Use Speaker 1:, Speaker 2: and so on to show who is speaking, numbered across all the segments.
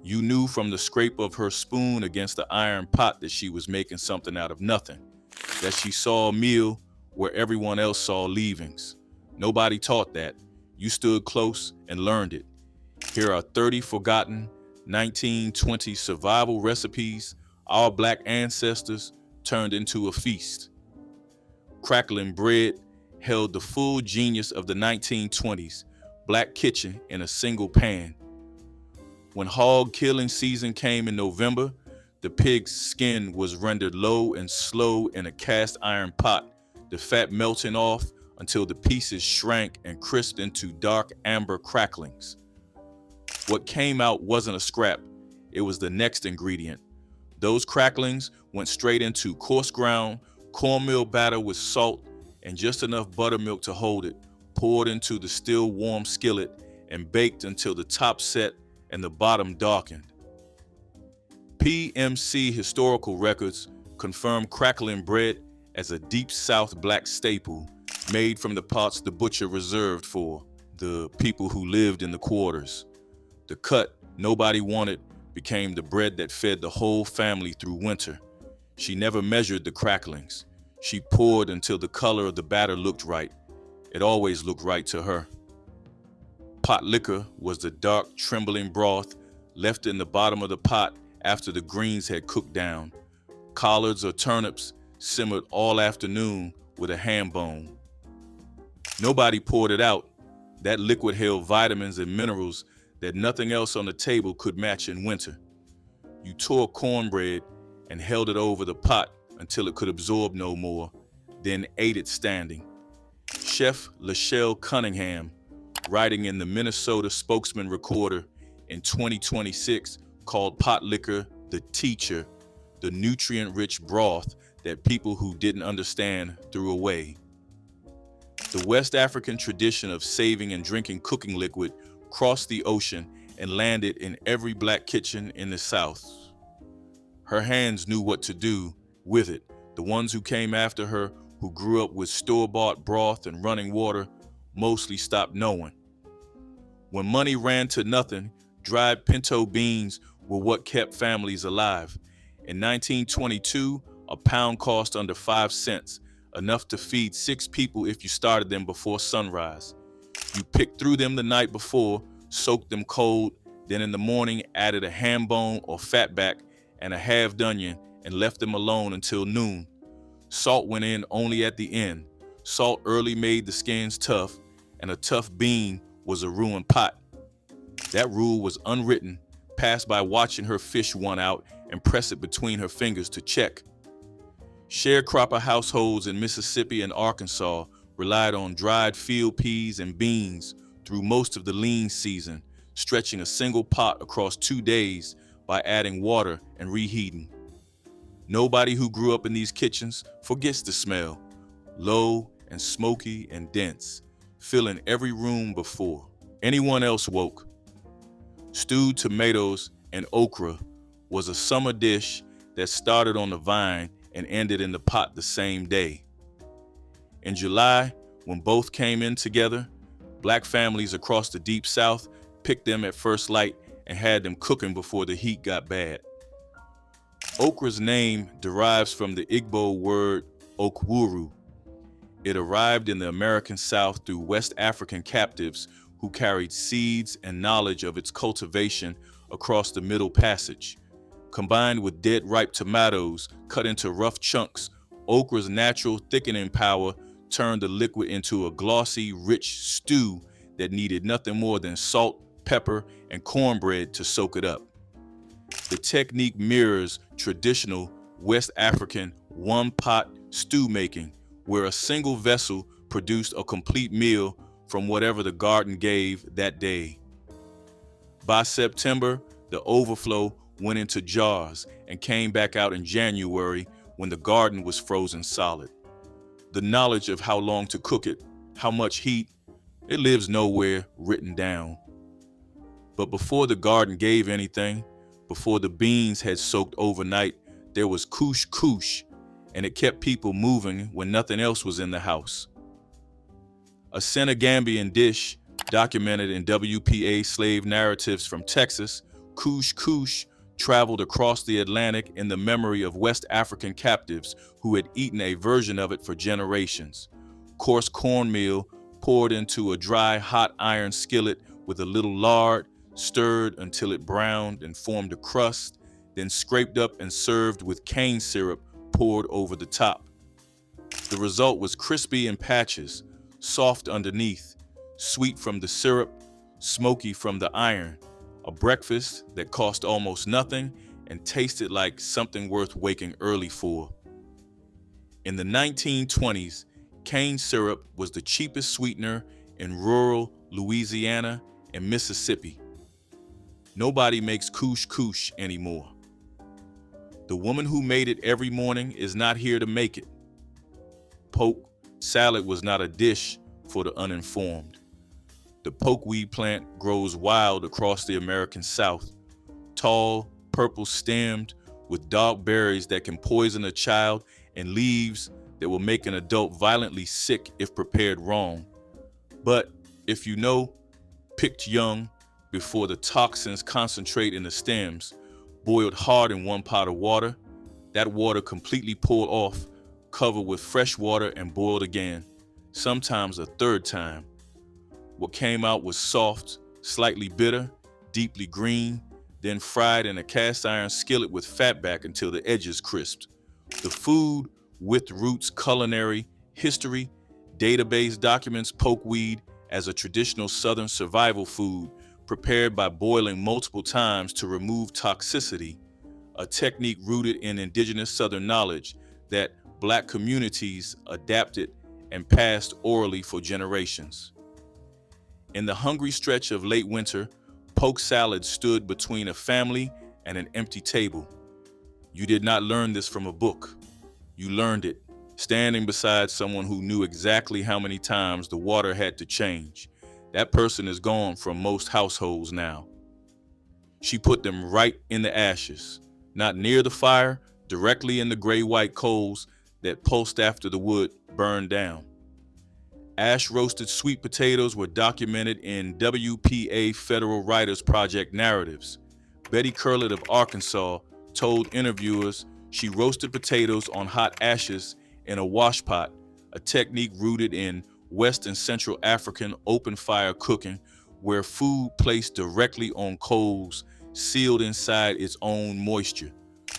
Speaker 1: You knew from the scrape of her spoon against the iron pot that she was making something out of nothing, that she saw a meal where everyone else saw leavings. Nobody taught that. You stood close and learned it. Here are 30 forgotten 1920 survival recipes our black ancestors turned into a feast. Crackling bread held the full genius of the 1920s black kitchen in a single pan. When hog killing season came in November, the pig's skin was rendered low and slow in a cast iron pot, the fat melting off until the pieces shrank and crisped into dark amber cracklings. What came out wasn't a scrap, it was the next ingredient. Those cracklings went straight into coarse ground cornmeal batter with salt and just enough buttermilk to hold it, poured into the still warm skillet and baked until the top set and the bottom darkened. PMC historical records confirm crackling bread as a deep South black staple made from the pots the butcher reserved for the people who lived in the quarters. The cut nobody wanted became the bread that fed the whole family through winter. She never measured the cracklings. She poured until the color of the batter looked right. It always looked right to her. Potlikker was the dark, trembling broth left in the bottom of the pot after the greens had cooked down. Collards or turnips simmered all afternoon with a ham bone. Nobody poured it out. That liquid held vitamins and minerals that nothing else on the table could match in winter. You tore cornbread and held it over the pot until it could absorb no more, then ate it standing. Chef Lachelle Cunningham, writing in the Minnesota Spokesman Recorder in 2026, called Potlikker the teacher, the nutrient-rich broth that people who didn't understand threw away. The West African tradition of saving and drinking cooking liquid crossed the ocean and landed in every black kitchen in the South. Her hands knew what to do with it. The ones who came after her, who grew up with store-bought broth and running water, mostly stopped knowing. When money ran to nothing, dried pinto beans were what kept families alive. In 1922, a pound cost under 5 cents, enough to feed 6 people if you started them before sunrise. You picked through them the night before, soaked them cold, then in the morning added a ham bone or fatback and a halved onion and left them alone until noon. Salt went in only at the end. Salt early made the skins tough, and a tough bean was a ruined pot. That rule was unwritten, passed by watching her fish one out and press it between her fingers to check. Sharecropper households in Mississippi and Arkansas relied on dried field peas and beans through most of the lean season, stretching a single pot across 2 days by adding water and reheating. Nobody who grew up in these kitchens forgets the smell, low and smoky and dense, filling every room before anyone else woke. Stewed tomatoes and okra was a summer dish that started on the vine and ended in the pot the same day. In July, when both came in together, black families across the Deep South picked them at first light and had them cooking before the heat got bad. Okra's name derives from the Igbo word okwuru. It arrived in the American South through West African captives who carried seeds and knowledge of its cultivation across the Middle Passage. Combined with dead ripe tomatoes cut into rough chunks, okra's natural thickening power turned the liquid into a glossy, rich stew that needed nothing more than salt, pepper, and cornbread to soak it up. The technique mirrors traditional West African one-pot stew making, where a single vessel produced a complete meal from whatever the garden gave that day. By September, the overflow went into jars and came back out in January when the garden was frozen solid. The knowledge of how long to cook it, how much heat, it lives nowhere written down. But before the garden gave anything, before the beans had soaked overnight, there was Cooch-cooch, and it kept people moving when nothing else was in the house. A Senegambian dish documented in WPA slave narratives from Texas Cooch-cooch traveled across the Atlantic in the memory of West African captives who had eaten a version of it for generations. Coarse cornmeal poured into a dry, hot iron skillet with a little lard, stirred until it browned and formed a crust, then scraped up and served with cane syrup poured over the top. The result was crispy in patches, soft underneath, sweet from the syrup, smoky from the iron, a breakfast that cost almost nothing and tasted like something worth waking early for. In the 1920s, cane syrup was the cheapest sweetener in rural Louisiana and Mississippi. Nobody makes cooch-cooch anymore. The woman who made it every morning is not here to make it. Poke salad was not a dish for the uninformed. The pokeweed plant grows wild across the American South, tall, purple-stemmed, with dark berries that can poison a child and leaves that will make an adult violently sick if prepared wrong. But if you know, picked young before the toxins concentrate in the stems, boiled hard in 1 pot of water, that water completely poured off, covered with fresh water and boiled again, sometimes a third time. What came out was soft, slightly bitter, deeply green, then fried in a cast iron skillet with fat back until the edges crisped. The food with roots culinary history database documents pokeweed as a traditional Southern survival food prepared by boiling multiple times to remove toxicity, a technique rooted in indigenous Southern knowledge that Black communities adapted and passed orally for generations. In the hungry stretch of late winter, poke salad stood between a family and an empty table. You did not learn this from a book. You learned it standing beside someone who knew exactly how many times the water had to change. That person is gone from most households now. She put them right in the ashes, not near the fire, directly in the gray-white coals that pulsed after the wood burned down. Ash-roasted sweet potatoes were documented in WPA Federal Writers Project narratives. Betty Curlett of Arkansas told interviewers she roasted potatoes on hot ashes in a washpot, a technique rooted in West and Central African open-fire cooking, where food placed directly on coals sealed inside its own moisture.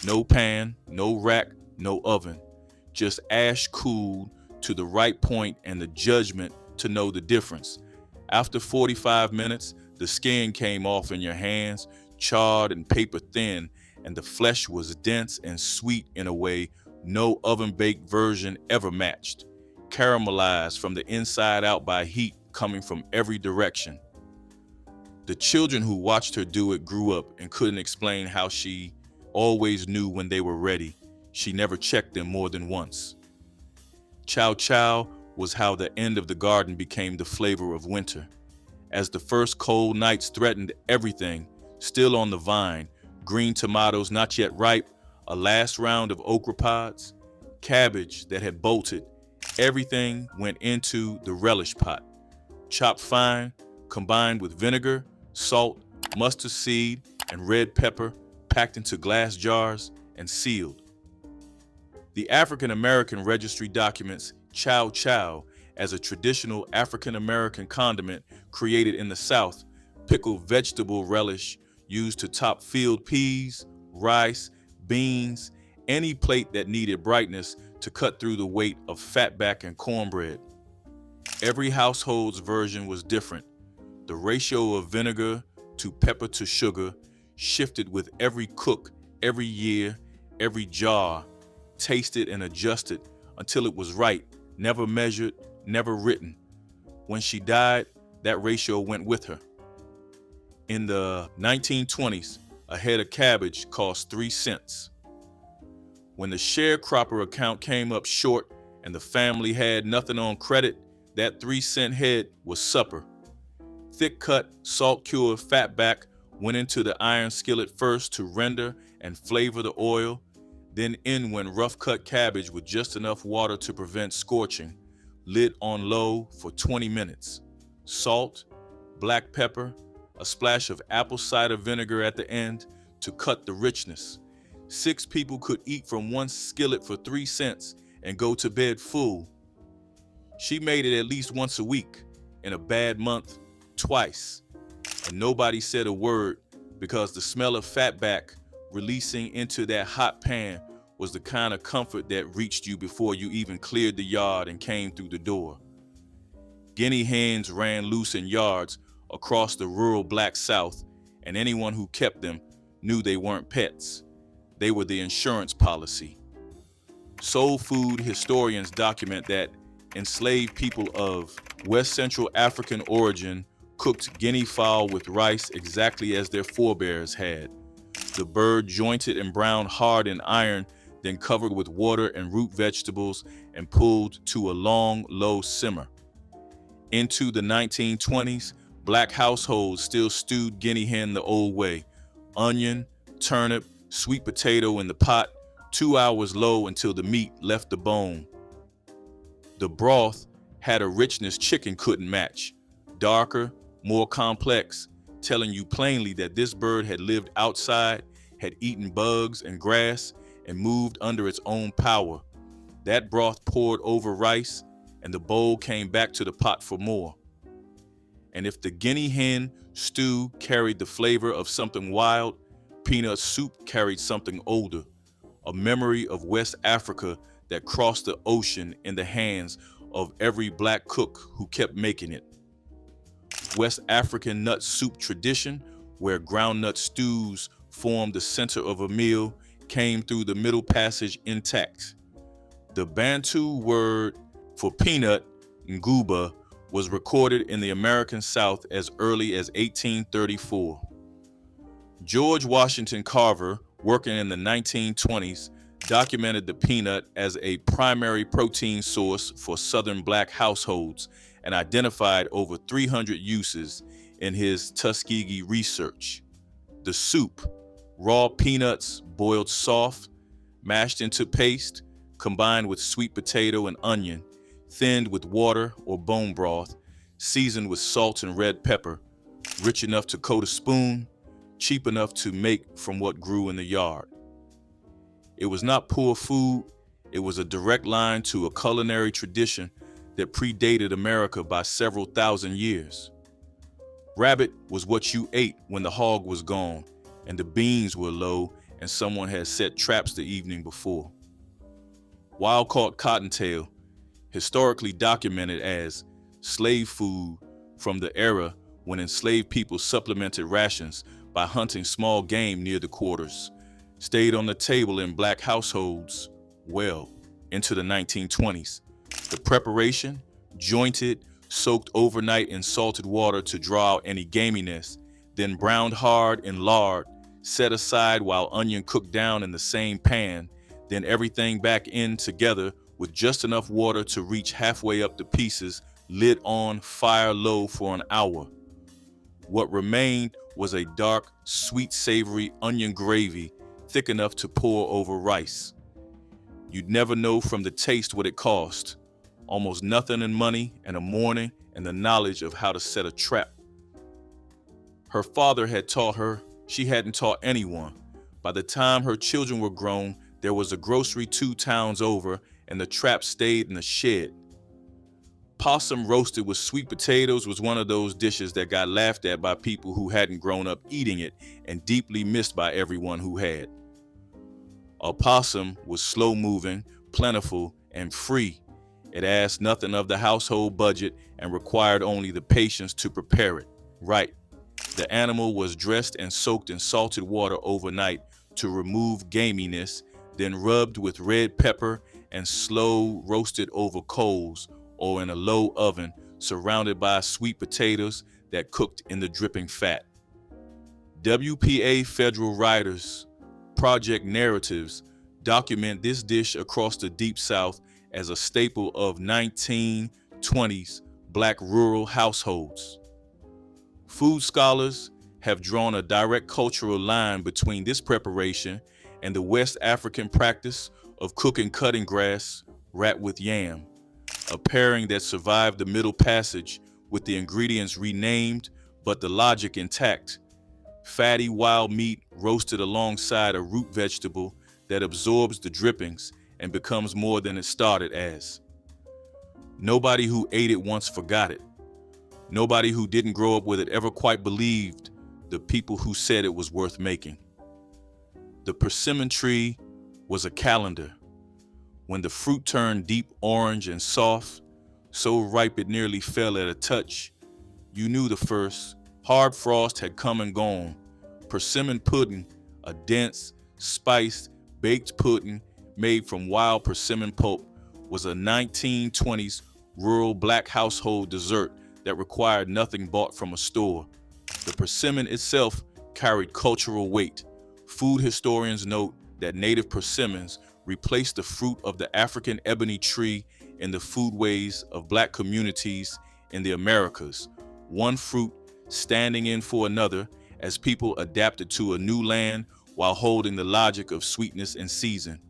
Speaker 1: No pan, no rack, no oven, just ash cooled to the right point and the judgment to know the difference. After 45 minutes, the skin came off in your hands, charred and paper thin, and the flesh was dense and sweet in a way no oven-baked version ever matched, caramelized from the inside out by heat coming from every direction. The children who watched her do it grew up and couldn't explain how she always knew when they were ready. She never checked them more than once. Chow-chow was how the end of the garden became the flavor of winter. As the first cold nights threatened everything, still on the vine, green tomatoes not yet ripe, a last round of okra pods, cabbage that had bolted, everything went into the relish pot. Chopped fine, combined with vinegar, salt, mustard seed, and red pepper, packed into glass jars and sealed. The African American Registry documents chow-chow as a traditional African American condiment created in the South, pickled vegetable relish used to top field peas, rice, beans, any plate that needed brightness to cut through the weight of fatback and cornbread. Every household's version was different. The ratio of vinegar to pepper to sugar shifted with every cook, every year, every jar, tasted and adjusted until it was right, never measured, never written. When she died, that ratio went with her. In the 1920s, a head of cabbage cost 3 cents. When the sharecropper account came up short and the family had nothing on credit, that 3-cent head was supper. Thick cut, salt cured fatback went into the iron skillet first to render and flavor the oil, then in went rough cut cabbage with just enough water to prevent scorching, lit on low for 20 minutes. Salt, black pepper, a splash of apple cider vinegar at the end to cut the richness. 6 people could eat from one skillet for 3 cents and go to bed full. She made it at least once a week, in a bad month, twice. And nobody said a word because the smell of fatback releasing into that hot pan was the kind of comfort that reached you before you even cleared the yard and came through the door. Guinea hens ran loose in yards across the rural Black South, and anyone who kept them knew they weren't pets. They were the insurance policy. Soul food historians document that enslaved people of West Central African origin cooked guinea fowl with rice exactly as their forebears had. The bird jointed and browned hard in iron, then covered with water and root vegetables and pulled to a long, low simmer. Into the 1920s, Black households still stewed guinea hen the old way. Onion, turnip, sweet potato in the pot, 2 hours low until the meat left the bone. The broth had a richness chicken couldn't match. Darker, more complex, telling you plainly that this bird had lived outside, had eaten bugs and grass, and moved under its own power. That broth poured over rice, and the bowl came back to the pot for more. And if the guinea hen stew carried the flavor of something wild, peanut soup carried something older, a memory of West Africa that crossed the ocean in the hands of every Black cook who kept making it. West African nut soup tradition, where groundnut stews formed the center of a meal, came through the Middle Passage intact. The Bantu word for peanut, nguba, was recorded in the American South as early as 1834. George Washington Carver, working in the 1920s, documented the peanut as a primary protein source for Southern Black households and identified over 300 uses in his Tuskegee research. The soup, raw peanuts boiled soft, mashed into paste, combined with sweet potato and onion, thinned with water or bone broth, seasoned with salt and red pepper, rich enough to coat a spoon, cheap enough to make from what grew in the yard. It was not poor food, it was a direct line to a culinary tradition that predated America by several thousand years. Rabbit was what you ate when the hog was gone and the beans were low and someone had set traps the evening before. Wild-caught cottontail, historically documented as slave food from the era when enslaved people supplemented rations by hunting small game near the quarters, stayed on the table in Black households well into the 1920s. The preparation, jointed, soaked overnight in salted water to draw out any gaminess, then browned hard in lard, set aside while onion cooked down in the same pan, then everything back in together with just enough water to reach halfway up the pieces, lid on, fire low for an hour. What remained was a dark, sweet, savory onion gravy thick enough to pour over rice. You'd never know from the taste what it cost. Almost nothing in money and a morning and the knowledge of how to set a trap. Her father had taught her, she hadn't taught anyone. By the time her children were grown, there was a grocery 2 towns over and the trap stayed in the shed. Possum roasted with sweet potatoes was one of those dishes that got laughed at by people who hadn't grown up eating it and deeply missed by everyone who had. A possum was slow-moving, plentiful, and free. It asked nothing of the household budget and required only the patience to prepare it. Right. The animal was dressed and soaked in salted water overnight to remove gaminess, then rubbed with red pepper and slow roasted over coals or in a low oven surrounded by sweet potatoes that cooked in the dripping fat. WPA federal writers, project narratives document this dish across the Deep South as a staple of 1920s Black rural households. Food scholars have drawn a direct cultural line between this preparation and the West African practice of cooking cutting grass wrapped with yam, a pairing that survived the Middle Passage with the ingredients renamed but the logic intact. Fatty wild meat roasted alongside a root vegetable that absorbs the drippings and becomes more than it started as. Nobody who ate it once forgot it. Nobody who didn't grow up with it ever quite believed the people who said it was worth making. The persimmon tree was a calendar. When the fruit turned deep orange and soft, so ripe it nearly fell at a touch, you knew the first hard frost had come and gone. Persimmon pudding, a dense, spiced, baked pudding made from wild persimmon pulp, was a 1920s rural black household dessert that required nothing bought from a store. The persimmon itself carried cultural weight. Food historians note that native persimmons replaced the fruit of the African ebony tree in the foodways of black communities in the Americas, one fruit standing in for another as people adapted to a new land while holding the logic of sweetness and season.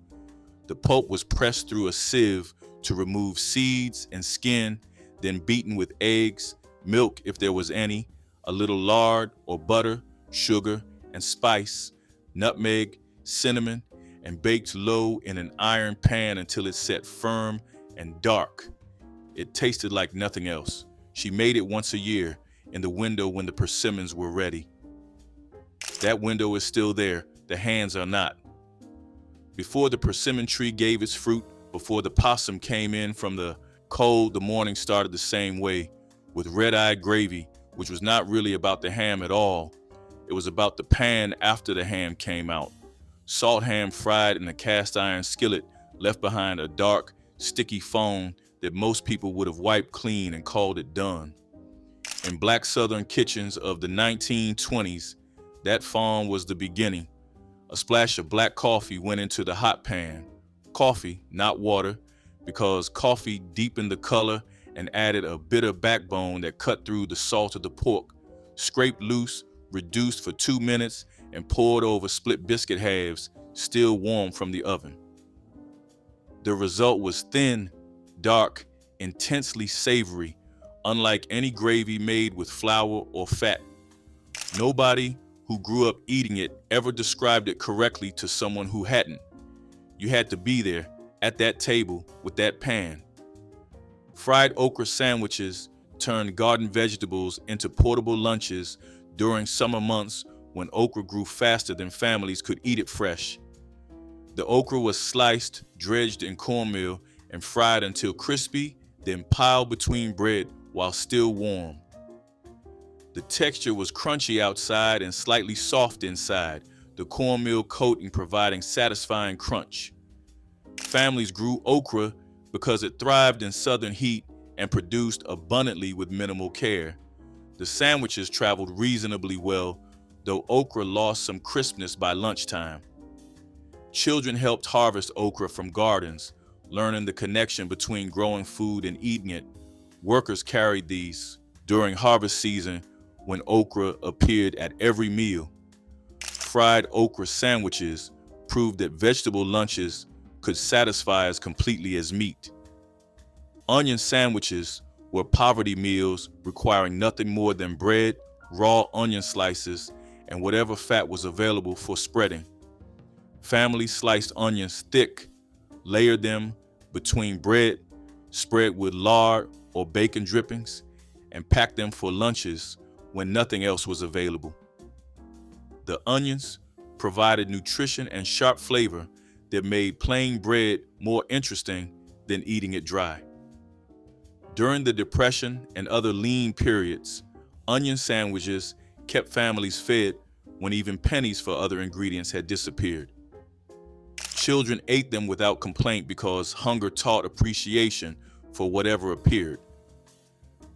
Speaker 1: The pulp was pressed through a sieve to remove seeds and skin, then beaten with eggs, milk if there was any, a little lard or butter, sugar and spice, nutmeg, cinnamon, and baked low in an iron pan until it set firm and dark. It tasted like nothing else. She made it once a year in the window when the persimmons were ready. That window is still there. The hands are not. Before the persimmon tree gave its fruit, before the possum came in from the cold, the morning started the same way, with red-eyed gravy, which was not really about the ham at all. It was about the pan after the ham came out. Salt ham fried in a cast iron skillet left behind a dark, sticky foam that most people would have wiped clean and called it done. In black southern kitchens of the 1920s, that foam was the beginning. A splash of black coffee went into the hot pan. Coffee, not water, because coffee deepened the color and added a bitter backbone that cut through the salt of the pork. Scraped loose, reduced for 2 minutes, and poured over split biscuit halves, still warm from the oven. The result was thin, dark, intensely savory, unlike any gravy made with flour or fat. Nobody who grew up eating it ever described it correctly to someone who hadn't. You had to be there, at that table, with that pan. Fried okra sandwiches turned garden vegetables into portable lunches during summer months when okra grew faster than families could eat it fresh. The okra was sliced, dredged in cornmeal, and fried until crispy, then piled between bread while still warm. The texture was crunchy outside and slightly soft inside, the cornmeal coating providing satisfying crunch. Families grew okra because it thrived in southern heat and produced abundantly with minimal care. The sandwiches traveled reasonably well, though okra lost some crispness by lunchtime. Children helped harvest okra from gardens, learning the connection between growing food and eating it. Workers carried these during harvest season when okra appeared at every meal. Fried okra sandwiches proved that vegetable lunches could satisfy as completely as meat. Onion sandwiches were poverty meals requiring nothing more than bread, raw onion slices, and whatever fat was available for spreading. Families sliced onions thick, layered them between bread, spread with lard or bacon drippings, and packed them for lunches when nothing else was available. The onions provided nutrition and sharp flavor that made plain bread more interesting than eating it dry. During the Depression and other lean periods, onion sandwiches kept families fed when even pennies for other ingredients had disappeared. Children ate them without complaint because hunger taught appreciation for whatever appeared.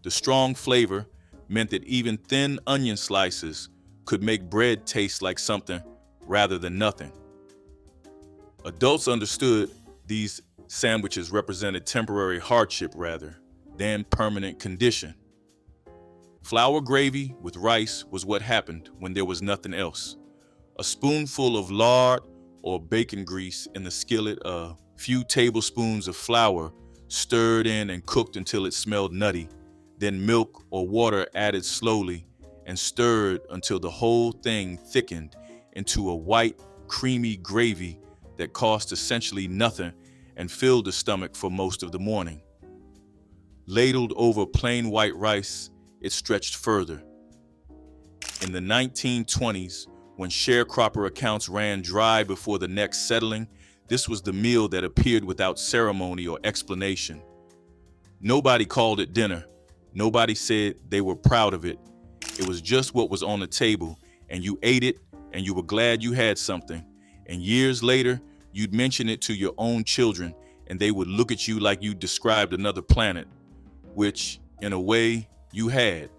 Speaker 1: The strong flavor meant that even thin onion slices could make bread taste like something rather than nothing. Adults understood these sandwiches represented temporary hardship rather than permanent condition. Flour gravy with rice was what happened when there was nothing else. A spoonful of lard or bacon grease in the skillet, a few tablespoons of flour stirred in and cooked until it smelled nutty, then milk or water added slowly, and stirred until the whole thing thickened into a white, creamy gravy that cost essentially nothing and filled the stomach for most of the morning. Ladled over plain white rice, it stretched further. In the 1920s, when sharecropper accounts ran dry before the next settling, this was the meal that appeared without ceremony or explanation. Nobody called it dinner. Nobody said they were proud of it. It was just what was on the table, and you ate it, and you were glad you had something. And years later, you'd mention it to your own children, and they would look at you like you described another planet, which, in a way, you had.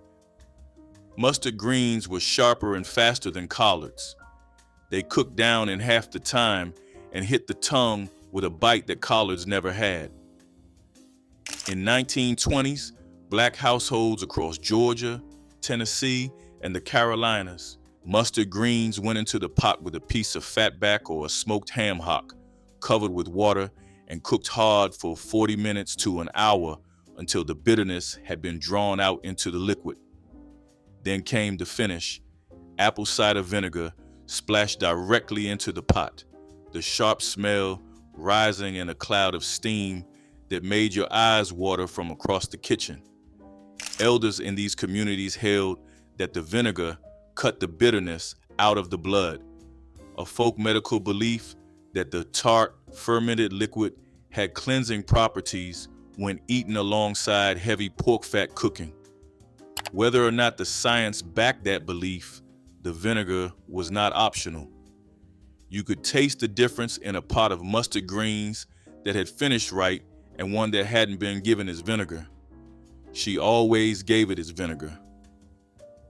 Speaker 1: Mustard greens were sharper and faster than collards. They cooked down in half the time and hit the tongue with a bite that collards never had. In 1920s, black households across Georgia, Tennessee, and the Carolinas, mustard greens went into the pot with a piece of fatback or a smoked ham hock, covered with water and cooked hard for 40 minutes to an hour until the bitterness had been drawn out into the liquid. Then came the finish, apple cider vinegar splashed directly into the pot, the sharp smell rising in a cloud of steam that made your eyes water from across the kitchen. Elders in these communities held that the vinegar cut the bitterness out of the blood, a folk medical belief that the tart, fermented liquid had cleansing properties when eaten alongside heavy pork fat cooking. Whether or not the science backed that belief, the vinegar was not optional. You could taste the difference in a pot of mustard greens that had finished right and one that hadn't been given its vinegar. She always gave it its vinegar.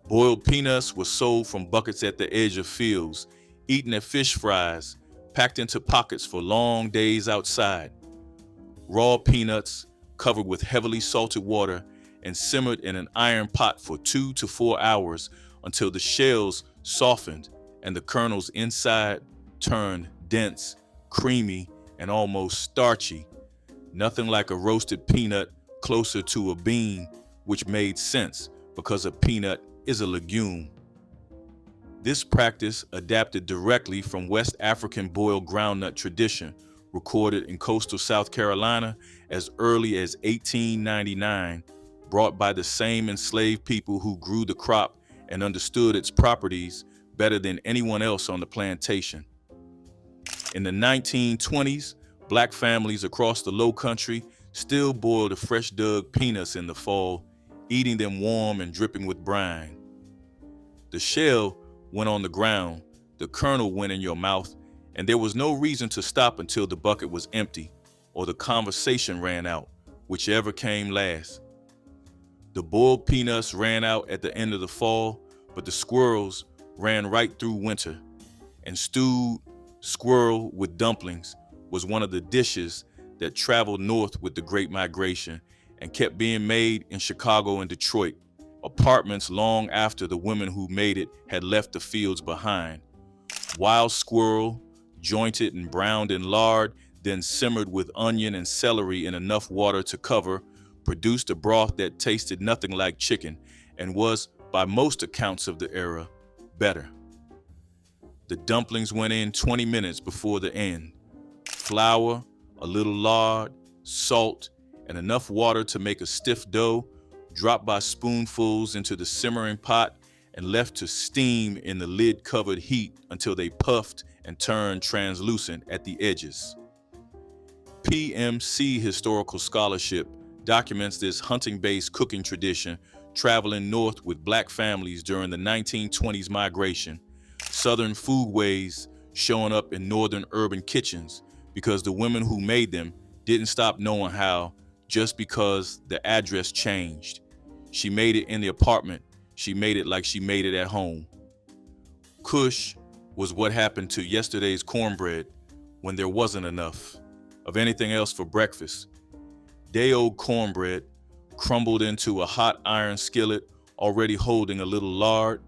Speaker 1: Boiled peanuts were sold from buckets at the edge of fields, eaten at fish fries, packed into pockets for long days outside. Raw peanuts, covered with heavily salted water and simmered in an iron pot for 2 to 4 hours until the shells softened and the kernels inside turned dense, creamy, and almost starchy. Nothing like a roasted peanut closer to a bean, which made sense because a peanut is a legume. This practice adapted directly from West African boiled groundnut tradition, recorded in coastal South Carolina as early as 1899, brought by the same enslaved people who grew the crop and understood its properties better than anyone else on the plantation. In the 1920s, black families across the Low Country still boiled the fresh dug peanuts in the fall, eating them warm and dripping with brine. The shell went on the ground, the kernel went in your mouth, and there was no reason to stop until the bucket was empty or the conversation ran out, whichever came last. The boiled peanuts ran out at the end of the fall, but the squirrels ran right through winter, and stewed squirrel with dumplings was one of the dishes that traveled north with the Great Migration and kept being made in Chicago and Detroit, apartments long after the women who made it had left the fields behind. Wild squirrel, jointed and browned in lard, then simmered with onion and celery in enough water to cover, produced a broth that tasted nothing like chicken and was, by most accounts of the era, better. The dumplings went in 20 minutes before the end. Flour, a little lard, salt, and enough water to make a stiff dough, dropped by spoonfuls into the simmering pot and left to steam in the lid-covered heat until they puffed and turned translucent at the edges. PMC historical scholarship documents this hunting-based cooking tradition traveling north with black families during the 1920s migration, southern foodways showing up in northern urban kitchens because the women who made them didn't stop knowing how just because the address changed. She made it in the apartment. She made it like she made it at home. Kush was what happened to yesterday's cornbread when there wasn't enough of anything else for breakfast. Day-old cornbread crumbled into a hot iron skillet already holding a little lard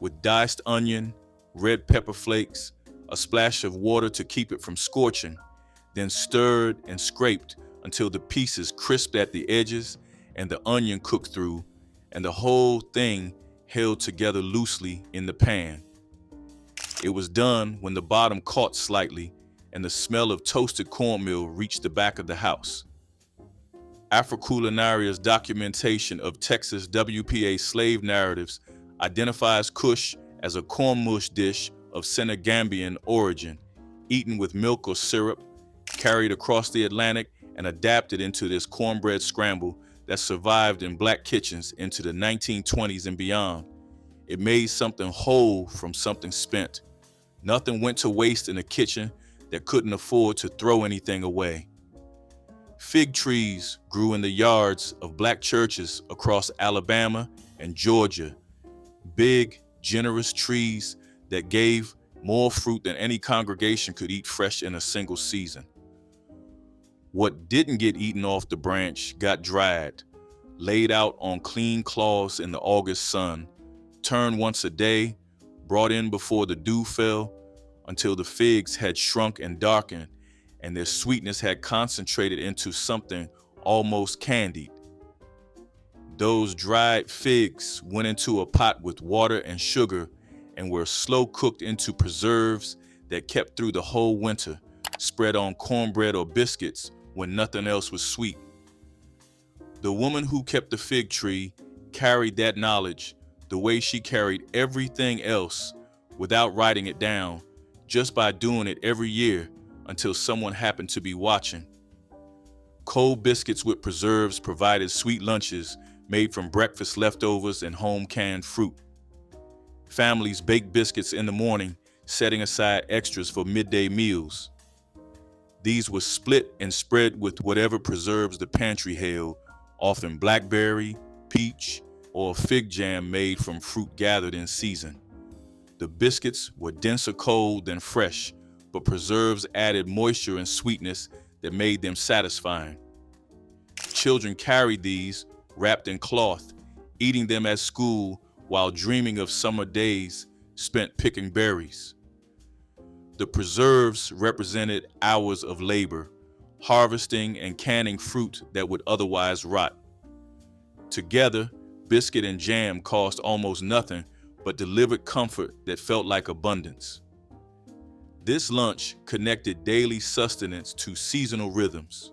Speaker 1: with diced onion, red pepper flakes, a splash of water to keep it from scorching, then stirred and scraped until the pieces crisped at the edges and the onion cooked through, and the whole thing held together loosely in the pan. It was done when the bottom caught slightly and the smell of toasted cornmeal reached the back of the house. Afro-Culinaria's documentation of Texas WPA slave narratives identifies Kush as a corn mush dish of Senegambian origin, eaten with milk or syrup, carried across the Atlantic, and adapted into this cornbread scramble that survived in black kitchens into the 1920s and beyond. It made something whole from something spent. Nothing went to waste in a kitchen that couldn't afford to throw anything away. Fig trees grew in the yards of black churches across Alabama and Georgia. Big, generous trees that gave more fruit than any congregation could eat fresh in a single season. What didn't get eaten off the branch got dried, laid out on clean cloths in the August sun, turned once a day, brought in before the dew fell, until the figs had shrunk and darkened, and their sweetness had concentrated into something almost candied. Those dried figs went into a pot with water and sugar and were slow cooked into preserves that kept through the whole winter, spread on cornbread or biscuits when nothing else was sweet. The woman who kept the fig tree carried that knowledge the way she carried everything else without writing it down, just by doing it every year until someone happened to be watching. Cold biscuits with preserves provided sweet lunches made from breakfast leftovers and home canned fruit. Families baked biscuits in the morning, setting aside extras for midday meals. These were split and spread with whatever preserves the pantry held, often blackberry, peach, or fig jam made from fruit gathered in season. The biscuits were denser cold than fresh, but preserves added moisture and sweetness that made them satisfying. Children carried these, wrapped in cloth, eating them at school while dreaming of summer days spent picking berries. The preserves represented hours of labor, harvesting and canning fruit that would otherwise rot. Together, biscuit and jam cost almost nothing, but delivered comfort that felt like abundance. This lunch connected daily sustenance to seasonal rhythms.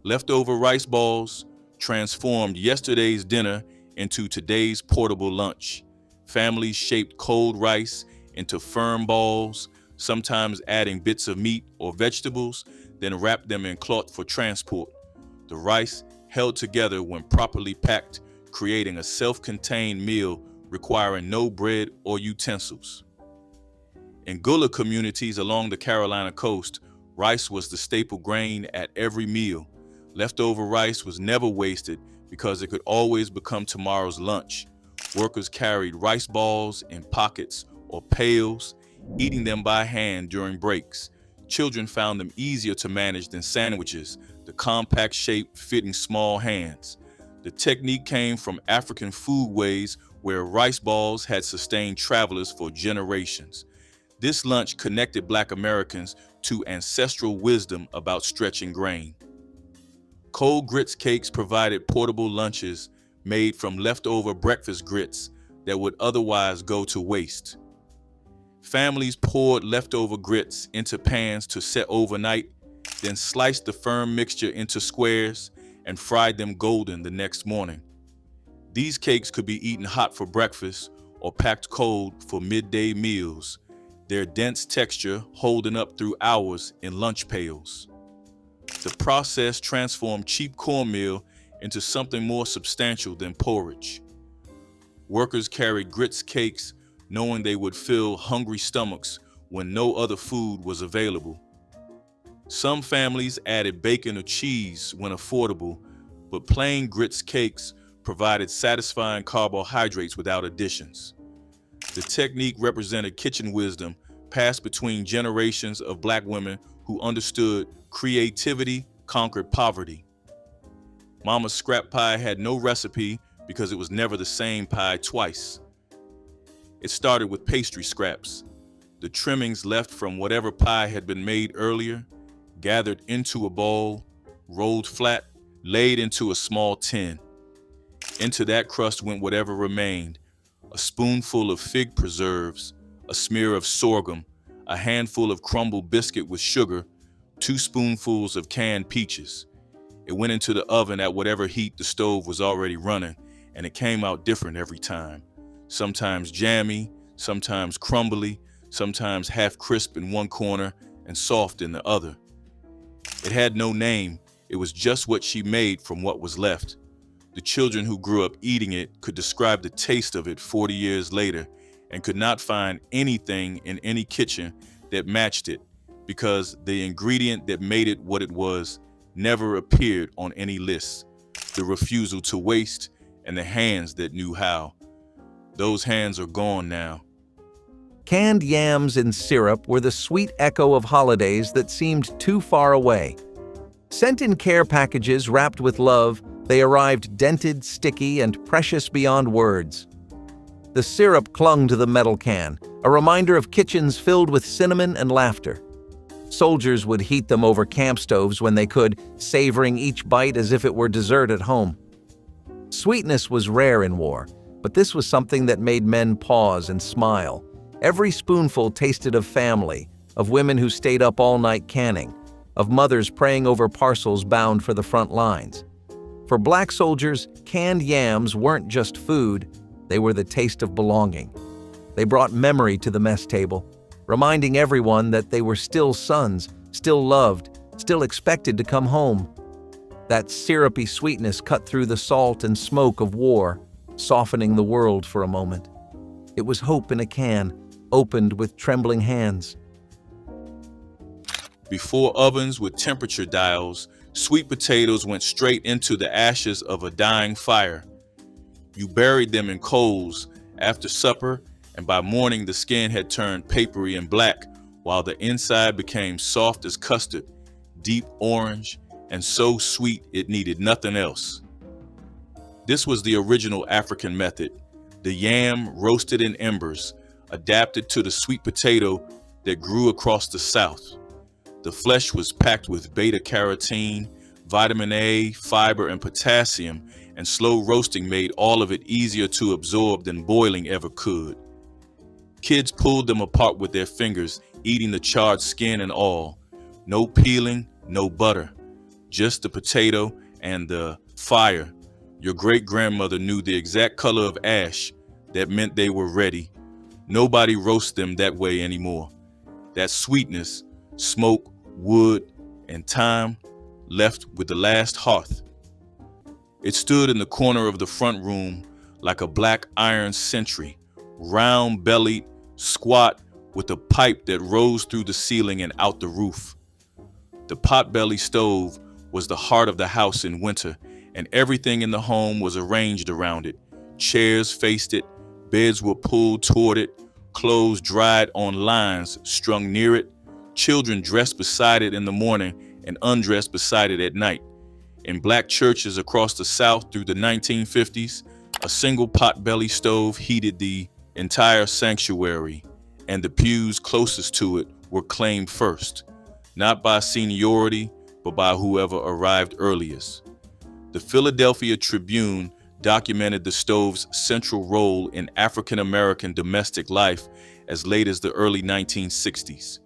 Speaker 1: Leftover rice balls transformed yesterday's dinner into today's portable lunch. Families shaped cold rice into firm balls, sometimes adding bits of meat or vegetables, then wrapped them in cloth for transport. The rice held together when properly packed, creating a self-contained meal requiring no bread or utensils. In Gullah communities along the Carolina coast, rice was the staple grain at every meal. Leftover rice was never wasted because it could always become tomorrow's lunch. Workers carried rice balls in pockets or pails, eating them by hand during breaks. Children found them easier to manage than sandwiches, the compact shape fitting small hands. The technique came from African foodways where rice balls had sustained travelers for generations. This lunch connected Black Americans to ancestral wisdom about stretching grain. Cold grits cakes provided portable lunches made from leftover breakfast grits that would otherwise go to waste. Families poured leftover grits into pans to set overnight, then sliced the firm mixture into squares and fried them golden the next morning. These cakes could be eaten hot for breakfast or packed cold for midday meals, their dense texture holding up through hours in lunch pails. The process transformed cheap cornmeal into something more substantial than porridge. Workers carried grits cakes knowing they would fill hungry stomachs when no other food was available. Some families added bacon or cheese when affordable, but plain grits cakes provided satisfying carbohydrates without additions. The technique represented kitchen wisdom passed between generations of Black women who understood creativity conquered poverty. Mama's scrap pie had no recipe because it was never the same pie twice. It started with pastry scraps, the trimmings left from whatever pie had been made earlier, gathered into a bowl, rolled flat, laid into a small tin. Into that crust went whatever remained, a spoonful of fig preserves, a smear of sorghum, a handful of crumbled biscuit with sugar, 2 spoonfuls of canned peaches. It went into the oven at whatever heat the stove was already running, and it came out different every time. Sometimes jammy, sometimes crumbly, sometimes half crisp in one corner and soft in the other. It had no name, it was just what she made from what was left. The children who grew up eating it could describe the taste of it 40 years later and could not find anything in any kitchen that matched it because the ingredient that made it what it was never appeared on any list. The refusal to waste and the hands that knew how. Those hands are gone now.
Speaker 2: Canned yams in syrup were the sweet echo of holidays that seemed too far away. Sent in care packages wrapped with love, they arrived dented, sticky, and precious beyond words. The syrup clung to the metal can, a reminder of kitchens filled with cinnamon and laughter. Soldiers would heat them over camp stoves when they could, savoring each bite as if it were dessert at home. Sweetness was rare in war, but this was something that made men pause and smile. Every spoonful tasted of family, of women who stayed up all night canning, of mothers praying over parcels bound for the front lines. For Black soldiers, canned yams weren't just food, they were the taste of belonging. They brought memory to the mess table, reminding everyone that they were still sons, still loved, still expected to come home. That syrupy sweetness cut through the salt and smoke of war, softening the world for a moment. It was hope in a can, opened with trembling hands.
Speaker 1: Before ovens with temperature dials, sweet potatoes went straight into the ashes of a dying fire. You buried them in coals after supper, and by morning the skin had turned papery and black, while the inside became soft as custard, deep orange, and so sweet it needed nothing else. This was the original African method, the yam roasted in embers, adapted to the sweet potato that grew across the South. The flesh was packed with beta-carotene, vitamin A, fiber, and potassium, and slow roasting made all of it easier to absorb than boiling ever could. Kids pulled them apart with their fingers, eating the charred skin and all. No peeling, no butter, just the potato and the fire. Your great-grandmother knew the exact color of ash. That meant they were ready. Nobody roasts them that way anymore. That sweetness, smoke, wood, and time left with the last hearth. It stood in the corner of the front room like a black iron sentry, round-bellied, squat, with a pipe that rose through the ceiling and out the roof. The Potbelly stove was the heart of the house in winter, and everything in the home was arranged around it. Chairs faced it, beds were pulled toward it, clothes dried on lines strung near it, children dressed beside it in the morning and undressed beside it at night. In Black churches across the South through the 1950s, a single Potbelly stove heated the entire sanctuary, and the pews closest to it were claimed first, not by seniority, but by whoever arrived earliest. The Philadelphia Tribune documented the stove's central role in African-American domestic life as late as the early 1960s.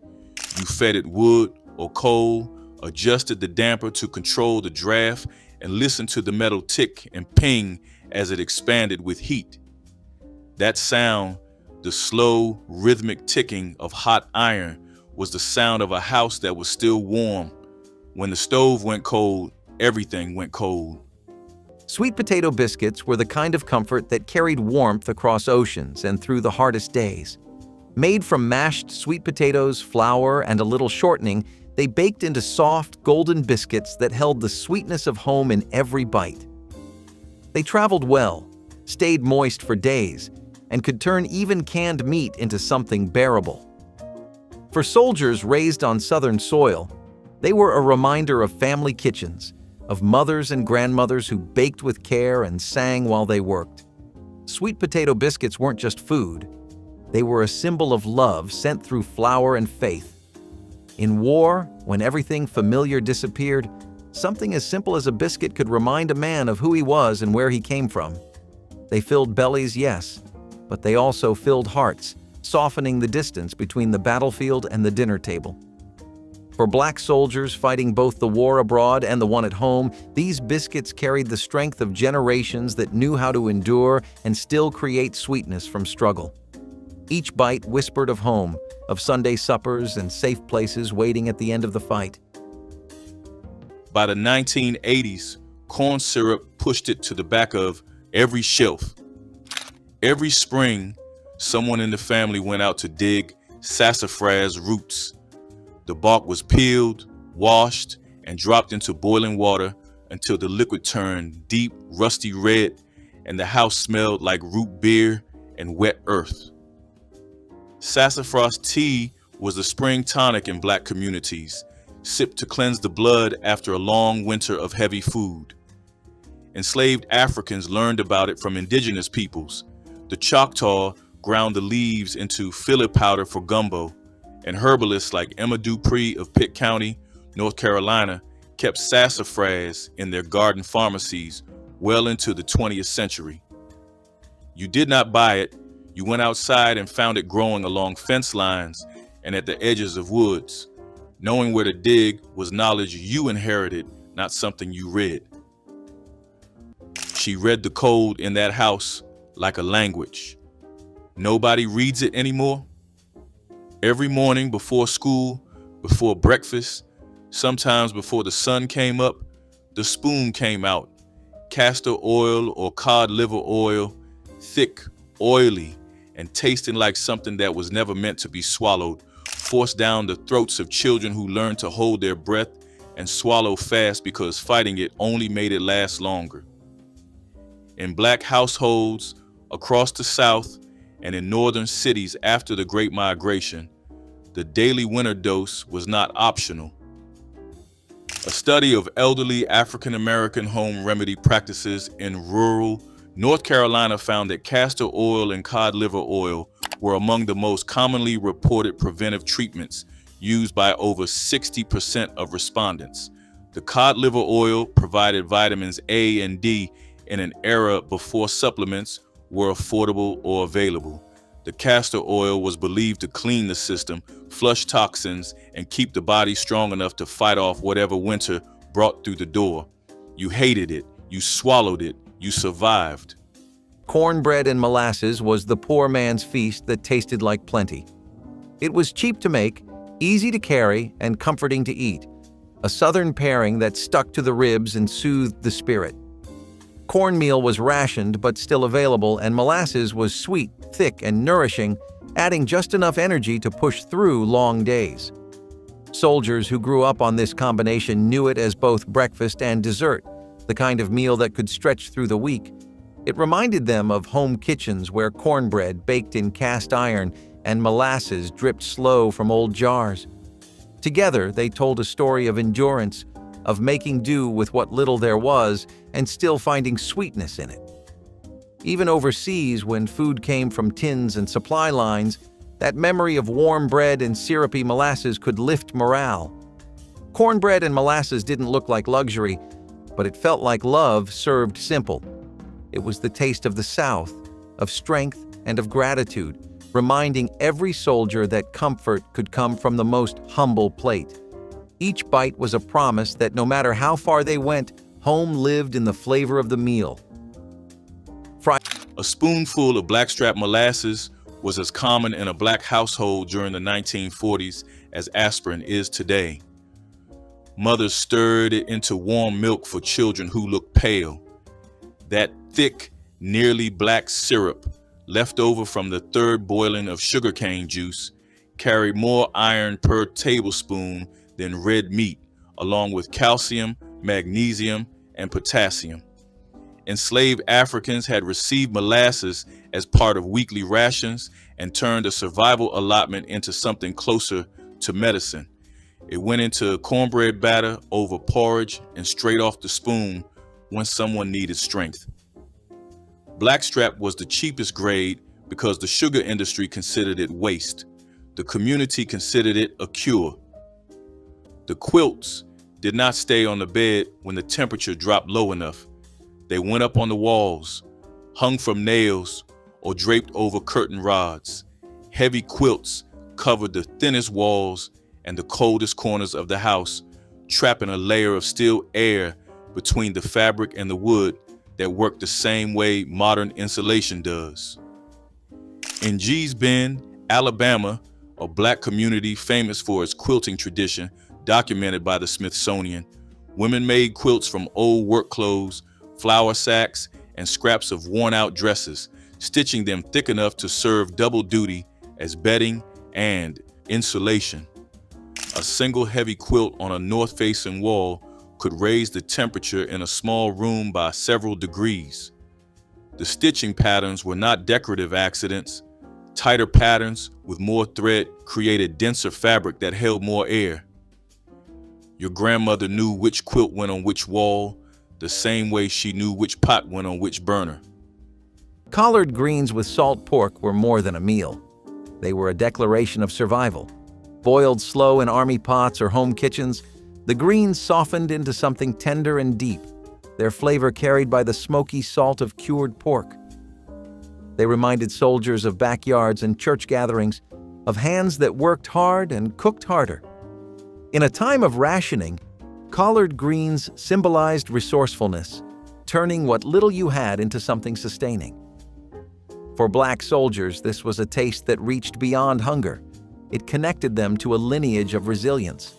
Speaker 1: You fed it wood or coal, adjusted the damper to control the draft, and listened to the metal tick and ping as it expanded with heat. That sound, the slow, rhythmic ticking of hot iron, was the sound of a house that was still warm. When the stove went cold, everything went cold.
Speaker 2: Sweet potato biscuits were the kind of comfort that carried warmth across oceans and through the hardest days. Made from mashed sweet potatoes, flour, and a little shortening, they baked into soft, golden biscuits that held the sweetness of home in every bite. They traveled well, stayed moist for days, and could turn even canned meat into something bearable. For soldiers raised on Southern soil, they were a reminder of family kitchens, of mothers and grandmothers who baked with care and sang while they worked. Sweet potato biscuits weren't just food. They were a symbol of love sent through flour and faith. In war, when everything familiar disappeared, something as simple as a biscuit could remind a man of who he was and where he came from. They filled bellies, yes, but they also filled hearts, softening the distance between the battlefield and the dinner table. For Black soldiers fighting both the war abroad and the one at home, these biscuits carried the strength of generations that knew how to endure and still create sweetness from struggle. Each bite whispered of home, of Sunday suppers and safe places waiting at the end of the fight.
Speaker 1: By the 1980s, corn syrup pushed it to the back of every shelf. Every spring, someone in the family went out to dig sassafras roots. The bark was peeled, washed, and dropped into boiling water until the liquid turned deep, rusty red, and the house smelled like root beer and wet earth. Sassafras tea was the spring tonic in Black communities, sipped to cleanse the blood after a long winter of heavy food. Enslaved Africans learned about it from indigenous peoples. The Choctaw ground the leaves into fillet powder for gumbo, and herbalists like Emma Dupree of Pitt County, North Carolina, kept sassafras in their garden pharmacies well into the 20th century. You did not buy it. You went outside and found it growing along fence lines and at the edges of woods. Knowing where to dig was knowledge you inherited, not something you read. She read the code in that house like a language. Nobody reads it anymore. Every morning before school, before breakfast, sometimes before the sun came up, the spoon came out. Castor oil or cod liver oil, thick, oily, and tasting like something that was never meant to be swallowed, forced down the throats of children who learned to hold their breath and swallow fast because fighting it only made it last longer. In Black households across the South and in northern cities after the Great Migration, the daily winter dose was not optional. A study of elderly African American home remedy practices in rural North Carolina found that castor oil and cod liver oil were among the most commonly reported preventive treatments used by over 60% of respondents. The cod liver oil provided vitamins A and D in an era before supplements were affordable or available. The castor oil was believed to clean the system, flush toxins, and keep the body strong enough to fight off whatever winter brought through the door. You hated it, you swallowed it, you survived.
Speaker 2: Cornbread and molasses was the poor man's feast that tasted like plenty. It was cheap to make, easy to carry, and comforting to eat. A southern pairing that stuck to the ribs and soothed the spirit. Cornmeal was rationed but still available, and molasses was sweet, thick, and nourishing, adding just enough energy to push through long days. Soldiers who grew up on this combination knew it as both breakfast and dessert, the kind of meal that could stretch through the week. It reminded them of home kitchens where cornbread baked in cast iron and molasses dripped slow from old jars. Together, they told a story of endurance, of making do with what little there was and still finding sweetness in it. Even overseas, when food came from tins and supply lines, that memory of warm bread and syrupy molasses could lift morale. Cornbread and molasses didn't look like luxury, but it felt like love served simple. It was the taste of the South, of strength and of gratitude, reminding every soldier that comfort could come from the most humble plate. Each bite was a promise that no matter how far they went, home lived in the flavor of the meal.
Speaker 1: A spoonful of Blackstrap molasses was as common in a Black household during the 1940s as aspirin is today. Mothers stirred it into warm milk for children who looked pale. That thick, nearly black syrup, left over from the third boiling of sugarcane juice, carried more iron per tablespoon than red meat, along with calcium, magnesium, and potassium. Enslaved Africans had received molasses as part of weekly rations and turned a survival allotment into something closer to medicine. It went into cornbread batter over porridge and straight off the spoon when someone needed strength. Blackstrap was the cheapest grade because the sugar industry considered it waste. The community considered it a cure. The quilts did not stay on the bed when the temperature dropped low enough. They went up on the walls, hung from nails, or draped over curtain rods. Heavy quilts covered the thinnest walls and the coldest corners of the house, trapping a layer of still air between the fabric and the wood that worked the same way modern insulation does. In Gee's Bend, Alabama, a black community famous for its quilting tradition, documented by the Smithsonian, women made quilts from old work clothes, flour sacks, and scraps of worn-out dresses, stitching them thick enough to serve double duty as bedding and insulation. A single heavy quilt on a north-facing wall could raise the temperature in a small room by several degrees. The stitching patterns were not decorative accidents. Tighter patterns with more thread created denser fabric that held more air. Your grandmother knew which quilt went on which wall, the same way she knew which pot went on which burner.
Speaker 2: Collard greens with salt pork were more than a meal. They were a declaration of survival. Boiled slow in army pots or home kitchens, the greens softened into something tender and deep, their flavor carried by the smoky salt of cured pork. They reminded soldiers of backyards and church gatherings, of hands that worked hard and cooked harder. In a time of rationing, collard greens symbolized resourcefulness, turning what little you had into something sustaining. For black soldiers, this was a taste that reached beyond hunger. It connected them to a lineage of resilience.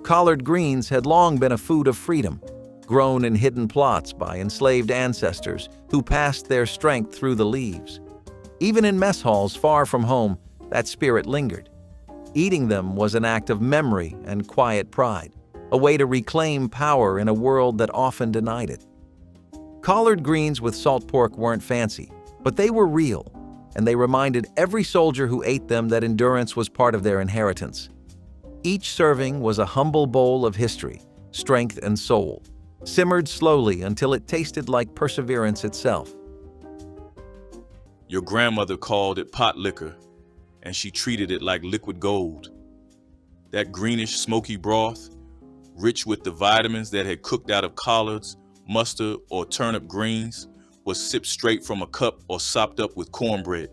Speaker 2: Collard greens had long been a food of freedom, grown in hidden plots by enslaved ancestors who passed their strength through the leaves. Even in mess halls far from home, that spirit lingered. Eating them was an act of memory and quiet pride, a way to reclaim power in a world that often denied it. Collard greens with salt pork weren't fancy, but they were real, and they reminded every soldier who ate them that endurance was part of their inheritance. Each serving was a humble bowl of history, strength, and soul, simmered slowly until it tasted like perseverance itself.
Speaker 1: Your grandmother called it potlikker, and she treated it like liquid gold. That greenish, smoky broth, rich with the vitamins that had cooked out of collards, mustard, or turnip greens, was sipped straight from a cup or sopped up with cornbread.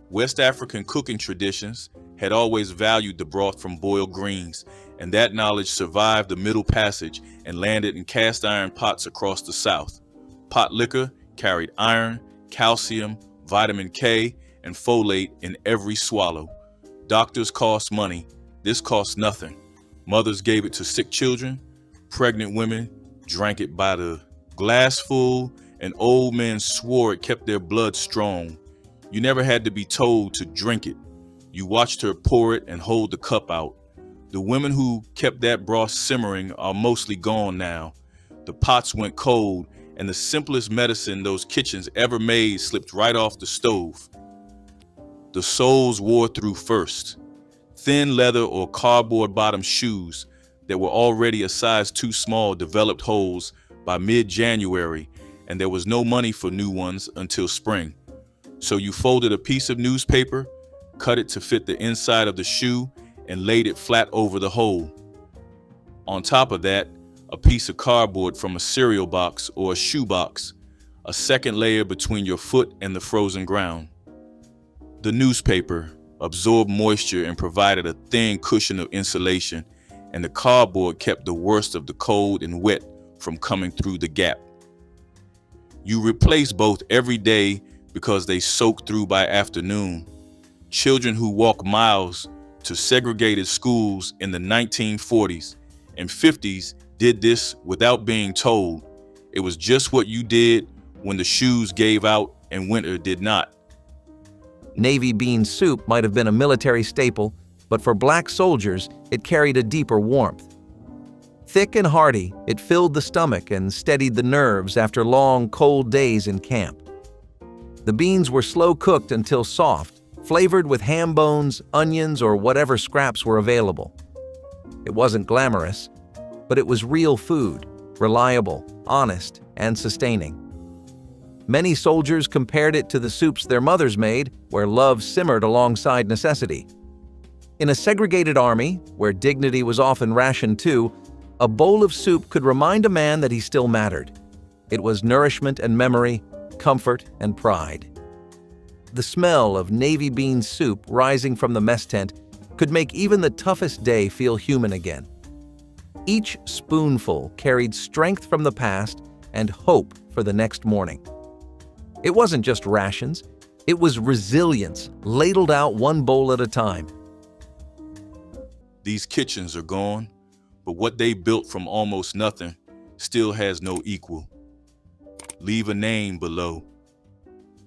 Speaker 1: West African cooking traditions had always valued the broth from boiled greens, and that knowledge survived the Middle Passage and landed in cast iron pots across the South. Potlikker carried iron, calcium, vitamin K, and folate in every swallow. Doctors cost money. This cost nothing. Mothers gave it to sick children. Pregnant women drank it by the glassful, and old men swore it kept their blood strong. You never had to be told to drink it. You watched her pour it and hold the cup out. The women who kept that broth simmering are mostly gone now. The pots went cold, and the simplest medicine those kitchens ever made slipped right off the stove. The soles wore through first. Thin leather or cardboard bottom shoes that were already a size too small developed holes by mid-January, and there was no money for new ones until spring. So you folded a piece of newspaper, cut it to fit the inside of the shoe, and laid it flat over the hole. On top of that, a piece of cardboard from a cereal box or a shoe box, a second layer between your foot and the frozen ground. The newspaper absorbed moisture and provided a thin cushion of insulation, and the cardboard kept the worst of the cold and wet from coming through the gap. You replace both every day because they soak through by afternoon. Children who walk miles to segregated schools in the 1940s and 50s did this without being told. It was just what you did when the shoes gave out and winter did not.
Speaker 2: Navy bean soup might have been a military staple, but for black soldiers, it carried a deeper warmth. Thick and hearty, it filled the stomach and steadied the nerves after long, cold days in camp. The beans were slow cooked until soft, flavored with ham bones, onions, or whatever scraps were available. It wasn't glamorous, but it was real food, reliable, honest, and sustaining. Many soldiers compared it to the soups their mothers made, where love simmered alongside necessity. In a segregated army, where dignity was often rationed too, a bowl of soup could remind a man that he still mattered. It was nourishment and memory, comfort and pride. The smell of navy bean soup rising from the mess tent could make even the toughest day feel human again. Each spoonful carried strength from the past and hope for the next morning. It wasn't just rations, it was resilience, ladled out one bowl at a time.
Speaker 1: These kitchens are gone, but what they built from almost nothing still has no equal. Leave a name below